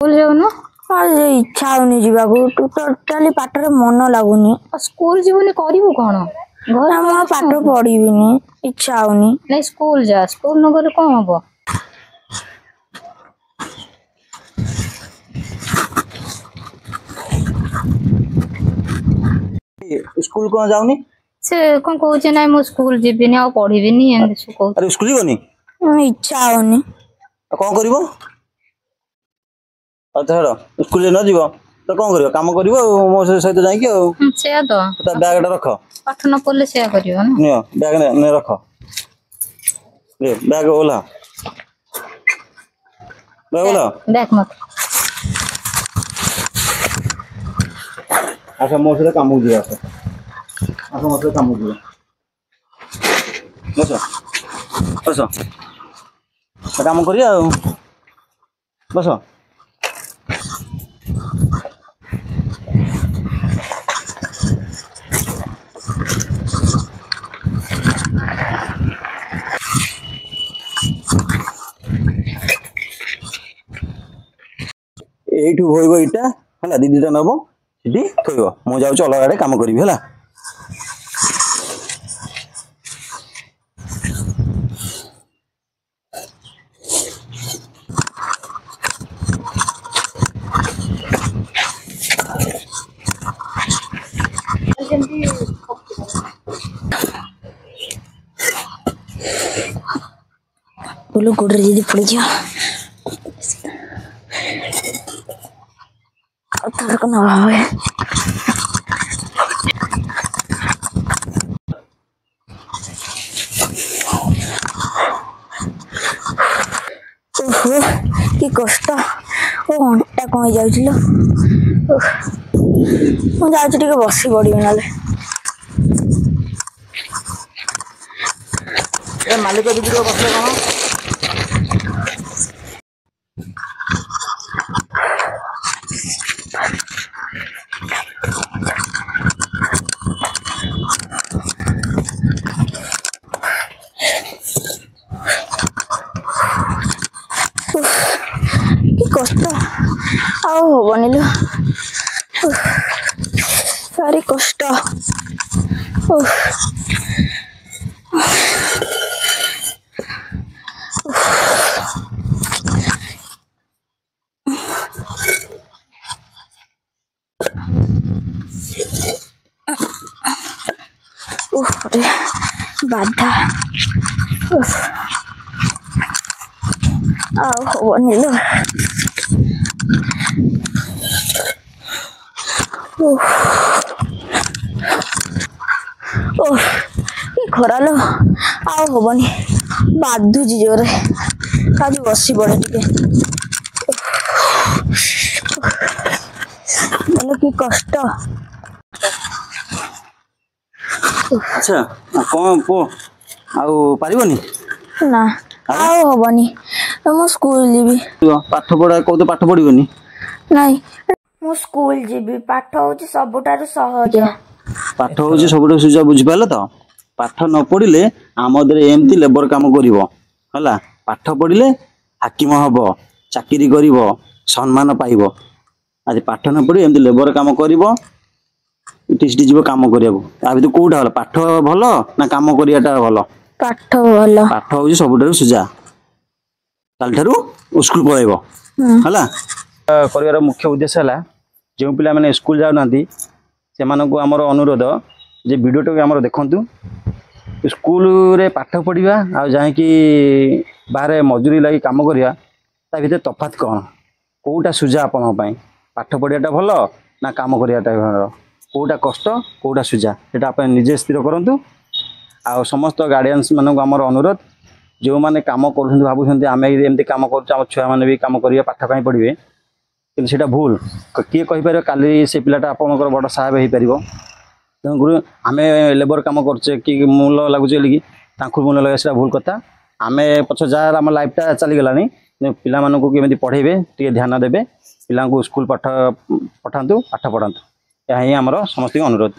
School जाऊन इच्छा होनी जीवाकू टोटाली पाठरे मन लगुनि स्कूल जीवनी करू कौन घर पाठ पढ़ीबिनी इच्छा होनी नहीं स्कूल जा स्कूल न गले कौन हम स्कूल कौन जाऊनी से कौन कहूचे ना मो स्कूल जीविनी आ पढ़ीबिनी एंड कहू अरे स्कूल जीवनी इच्छा होनी कौन करिवो अच्छा स्कूल न जीव तो कौन करिवो काम करिवो मो सहित जाई के से तो ता बैग टा रख पाठ न पढ़ले से करियो ना नियो बैग ने रख ले बैग ओला बैग मत अच्छा मो सहित काम हो जिया अच्छा मो सहित काम हो जिया बस बस काम करिया बस एठू होइबो इटा हला दीदीटा नबो सिटी थोइबो मो जाउ अलग आड़े काम करबी हला बोलो गुडर दीदी पड़ गया थोड़ा को ना है ओहो की कष्ट ओ घंटा कहीं जाउछिलो मु जाउछि टिके बसी पड़ी नाले ए मालिक दीदी को बसले कोन कष्ट आनी भारी कष्ट बाधा आनी लो खरा लो आनी बाधुची जोरे आज बसी पड़े टे कि कष्ट अच्छा कौन पो आउ पारिबनी ना आनी मु स्कूल जीवी पाठ पढ़ा कौ तो पाठ पढ़ीबनी नहीं मु स्कूल जीवी पाठ होची सबुठारु सहज पाठ होची सबुठारु सहज बुझी पाले तो पाठ न पढ़िले आमदर एमती लेबर काम करिवो हला पाठ पढ़िले हाकिम हबो चाकरी करिवो सम्मान पाइबो आज पाठ न पढ़ी एमती लेबर काम करिवो टिस्टी जीव काम करियाको आ भी तो कोउठा हला पाठ भलो ना काम करियाटा भलो पाठ भलो पाठ होची सबुठारु सुजा काल ठारू स्कूल पळाइबो हला करिवार मुख्य उद्देश्य हला जो पिला माने स्कूल जाउ नांती से मानको हमर अनुरोध जे वीडियो तो हमर देखंतु स्कूल रे पाठ पढ़िबा आ जाय कि बाहर मजूरी लागि काम करिया ता भीतर तफात कोन कोउटा सुजा आपन पई पाठ पढ़ियाटा भलो ना काम करियाटा भलो कोउटा कष्ट कोउटा सुजा एटा अपन निजे स्थिर करंतु आ समस्त गार्डियंस मानको हमर अनुरोध जो माने काम करूछन भाबुछन आमे एमती काम करछ हम छुआ माने भी काम करिया पाठ काई पढ़िबे कि सेटा भूल किए कहि पारे काली से पिलाटा आपनकर बड़ साहेब हेई परिबो गुरु आमे लेबर काम करछे कि मूल लागुछ कि तांखु मूल लगा सेटा भूल कथा आमे पछ जार हम लाइफटा चली गलानी पिला मानको केमिति पढ़ेबे टिके ध्यान देबे पिलांको स्कूल पाठ पठांतु पाठ पढ़ांतु यही हमर समस्त अनुरोध।